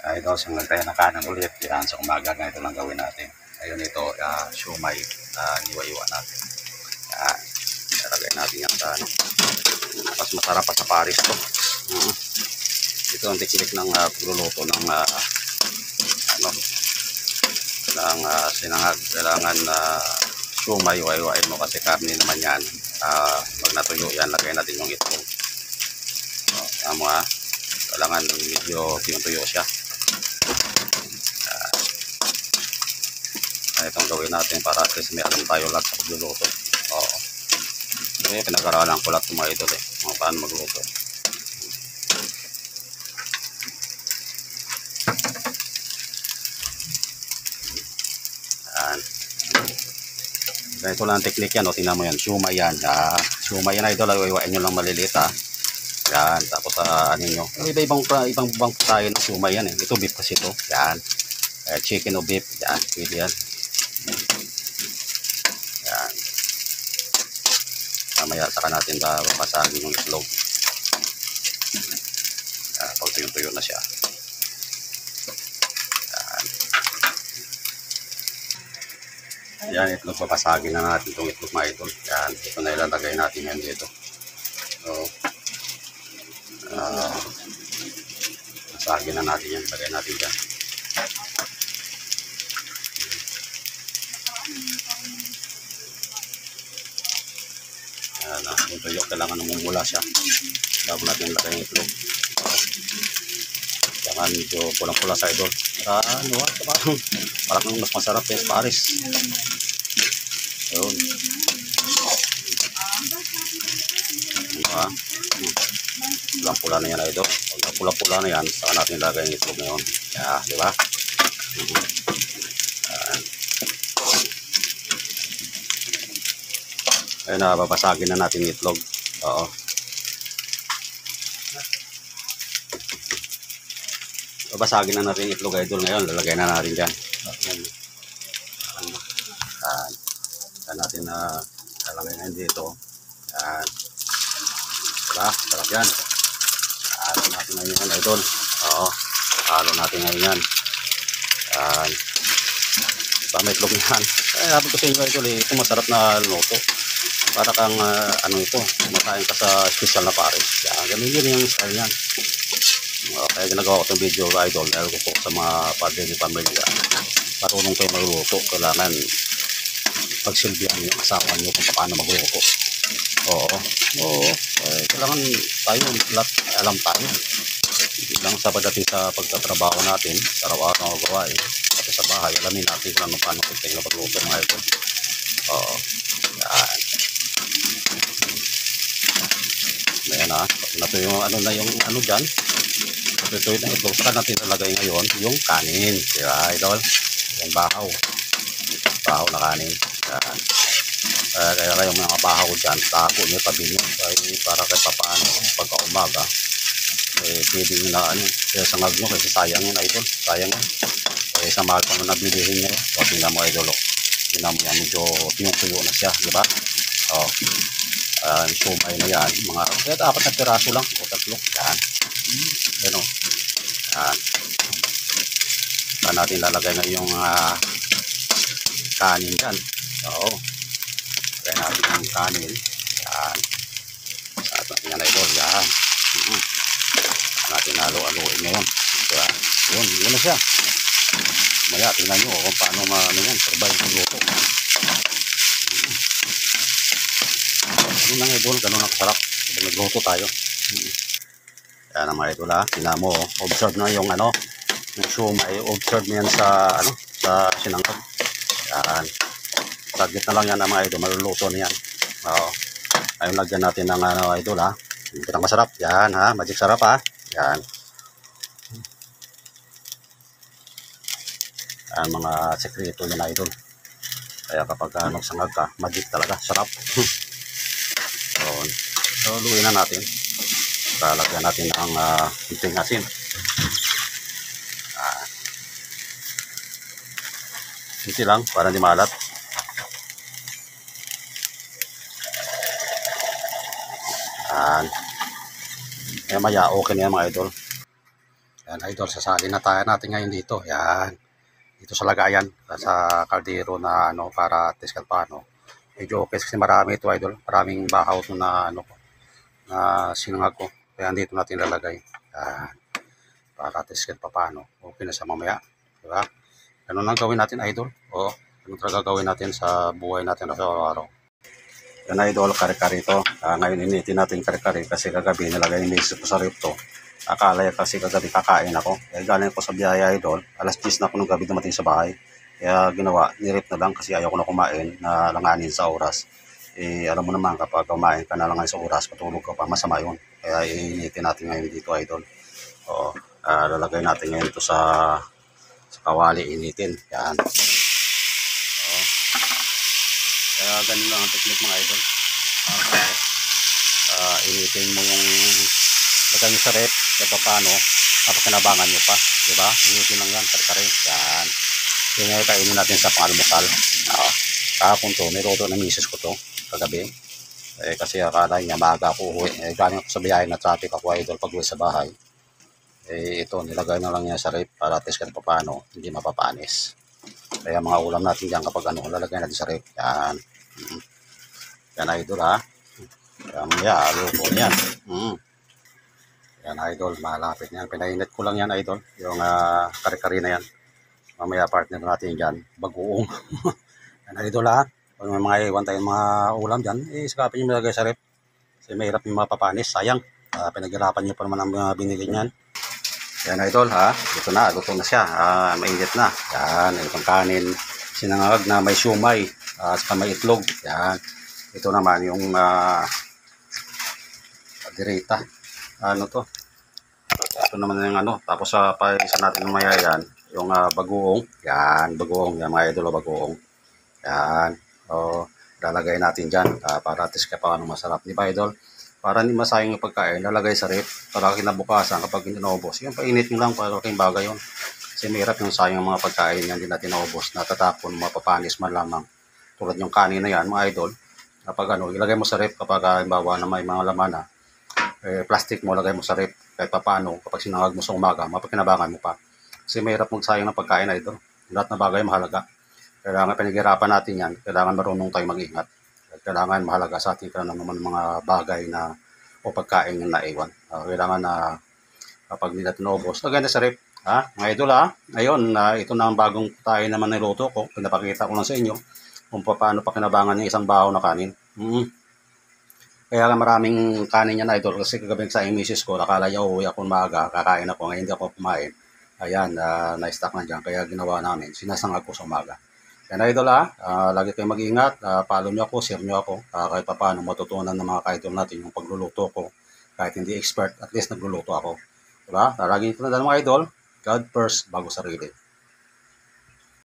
Ito, single tayo na kanan ulit. Yan, sa umaga na ito lang gawin natin. Ayun ito, siumay, niwa-iwa natin. Yan, ilagay natin yan sa ano. Mas masarap pa sa Paris to. Ito ang teknik ng pagluluto ng ano, ng sinangag. Kailangan siumay, iwa-iwain mo kasi karne naman yan. Pag natuyo yan, lagay natin yung itlog. So, tama ha. Kailangan medyo tuyo siya. Itong gawin natin para at least may alam tayo lahat sa pagluluto. Oo. So yun, pinag-aralan ko lahat ng mga idol kung paano magluto. Yan. Ganito lang ang technique yan. Tingnan mo yan. Siumay yan. Siumay yan idol. Iwain nyo lang maliliit ha. Yan. Tapos ano nyo. Ibang tayo ng siumay yan eh. Ito beef kasi ito. Yan. Chicken o beef. Yan. Pwede yan. Yan. Mamaya saka natin papasagin yung itlog. Pag tuyo-tuyo na siya. Yan, itlog papasagin na natin itong itlog mga idol. Yan, ito na ilalagay natin yan dito. So, pasagin na natin yan. Ilagay natin dyan. Yan, yung tuyo, kailangan namumula siya. Bago natin ilagay yung itlog. Kailangan medyo pulang-pula sa idol. Parang mas masarap yung Paris. Yun. Diba? Pulang-pula na yan idol. Pag pula-pula na yan, saka natin ilagay yung itlog na yun. Yeah, diba? Ayun na, babasagin na natin yung itlog. Oo. Babasagin na natin yung itlog idol ngayon. Lalagay na natin dyan. Yan natin na lalagay na dito. Yan. Diba? Sarap yan. Halo natin ngayon yan idol. Oo. Halo natin ngayon yan. Yan. Diba may itlog yan. Sabi ko sa inyo idol ito masarap na luto. Para kang ano ito, kumakain ka sa special na Paris. Yan, ganun yun yung style yan. Kaya ginagawa ko itong video idol dahil gusto ko sa mga padre ni pamilya. Marunong kayo magluto. Kailangan pagsilbihan yung asawa nyo kung paano magluto. Oo. Kailangan tayo, lahat alam tayo. Hindi lang sa pagdating sa pagtatrabaho natin, sa araw-araw na gawain. Pati sa bahay, alamin natin kung paano kayo magluto mga idol. Oo. Yan. Ayan na. Ito yung ano na yung ano dyan. Ito yung itlog. Saka natin nalagay ngayon yung kanin. Diba idol? Yung bahaw. Bahaw na kanin. Yan. Kaya yung mga bahaw dyan, tako nyo, tabi nyo. Para kahit paano pagka umaga. Pwede nyo na ano. Kaya sangag nyo kasi sayang yun idol. Sayang yun. Kaya sa mahal pa nung nabilihin nyo. O tingnan mo idol. Tingnan mo yan. Medyo tuyong-tuyo na siya. Diba? O. Siumay na yan. Mga 4 na piraso lang. O 3. Yan. Yan o. Yan. Saan natin lalagay na yung kanin dyan. Oo. Lagay natin yung kanin. Yan. Saan natin yan idol. Yan. Saan natin halo-haloin ngayon. Diba? Yun na siya. Maya, tingnan nyo kung paano yan. Survive yung luto. Ganun lang idol. Ganun ang kasarap. Kapag nagluto tayo. Yan ang mga idol ha. Tingnan mo. Observe na yung ano. Yung siumay. Observe mo yan sa ano. Sa sinangag. Yan. Saglit na lang yan mga idol. Maluluto na yan. Oo. Ayun lagyan natin ng ano idol ha. Ito masarap. Yan ha. Magic sarap ha. Yan. Yan mga sekreto yan idol. Kaya kapag nagsangag ka, magic talaga. Sarap. So luin na natin. Lagyan natin ang kunting asin. Kunti lang para hindi malat. Kaya maya okay na yan mga idol. Yan idol, sasali na tayo natin ngayon dito. Yan. Dito sa lagayan, sa kaldero na ano, para test kahit paano. Medyo okay kasi marami ito idol. Maraming bahaw ito na ano, na sinangag ko. Kaya dito natin lalagay. Yan. Para test kahit paano. Okay na sa mamaya. Diba? Ganun lang gawin natin idol. O, ganun talaga gawin natin sa buhay natin sa araw-araw. Yan idol, kare-kare ito. Ngayon initin natin kare-kare kasi kagabi nilagay yung mix ko sa rip to. Akala kasi kagabi kakain ako. Galing ko sa biyaya idol. Alas 10 na ako nung gabi dumating sa bahay. Kaya ginawa, nirip na lang kasi ayaw ko na kumain na langanin sa oras. Alam mo naman kapag kumain ka na langanin sa oras, patulog ka pa, masama yun. Kaya initin natin ngayon dito idol. Oo, lalagay natin ngayon ito sa kawali, initin. Yan. Kaya ganun lang ang technique mga idol. Initin mo yung lagay nyo sa rep, kaya paano, tapos kinabangan nyo pa. Diba? Initin lang yan, kare-kare. Yan. Yung ngayon kainin natin sa pangalmusal. Kahapon to, niluto ng misis ko to, kagabi. Kasi akala niya maaga ako uwi. Galing ako sa biyahe na traffic ako idol pag uwi sa bahay. Ito, nilagay na lang niya sa rep para test kahit paano, hindi mapapanis. Kaya mga ulam natin dyan kapag ano, lalagay natin sa rep. Yan. Yan idol ha. Mamaya, luto yan. Yan idol, malapit yan. Pinainit ko lang yan idol. Yung kare-kare na yan. Mamaya partner natin dyan. Bagoong. Yan idol ha. Kung may mga iwan tayong mga ulam dyan, isakapin nyo malagay sa rep. Kasi mahirap yung mapapanis. Sayang. Pinaghirapan nyo pa naman ang mga binili nyan. Yan idol ha. Ito na, luto na siya. Mainit na. Yan, itong kanin. Sinangag na may siumay. Saka may itlog. Yan. Ito naman yung dirita. Ano to? Ito naman yung ano. Tapos paisa natin mamaya yan. Yung bagoong. Yan, bagoong. Yan mga idol, bagoong. Yan. O, lalagay natin dyan. Para test ka pa ano masarap. Di ba idol? Para hindi masayang yung pagkain. Lalagay sa rep. Para kinabukasan kapag hindi naubos. Yung painit nyo lang para kayong bagay yun. Kasi mahirap yung sayang mga pagkain yan. Hindi natin naubos. Natatapon, mapapanis man lamang. Tulad yung kanin na yan mga idol. Kapag ano, ilagay mo sa rep kapag halimbawa na may mga laman na plastic mo, lagay mo sa rep kahit paano kapag sinangag mo sa umaga, mapakinabangan mo pa. Kasi mahirap magsayang ng pagkain na ito. Lahat na bagay mahalaga. Kailangan pinaghirapan natin yan. Kailangan marunong tayo mag-ingat. Kailangan mahalaga sa ating kailangan naman mga bagay na o pagkain na naiwan. Kailangan na kapag hindi natin naubos, lagay na sa rep. Mga idol Ngayon, ito na ang bagong tayo naman niluto ko. Pinapakita ko lang sa inyo kung paano pakinabangan yung isang bahaw na kanin. Kaya maraming kanin yan idol kasi kagabi sa misis ko, nakala niya uuwi ako maaga, kakain ako, ngayon hindi ako kumain. Ayan, na-stock na dyan, kaya ginawa namin, sinasangag ko sa umaga. Yan idol lagi kayong mag-ingat, follow nyo ako, share nyo ako, kahit pa paano matutunan ng mga ka-idol natin yung pagluluto ko. Kahit hindi expert, at least nagluluto ako. Diba? Lagi ito na mga idol, God first, bago sarili.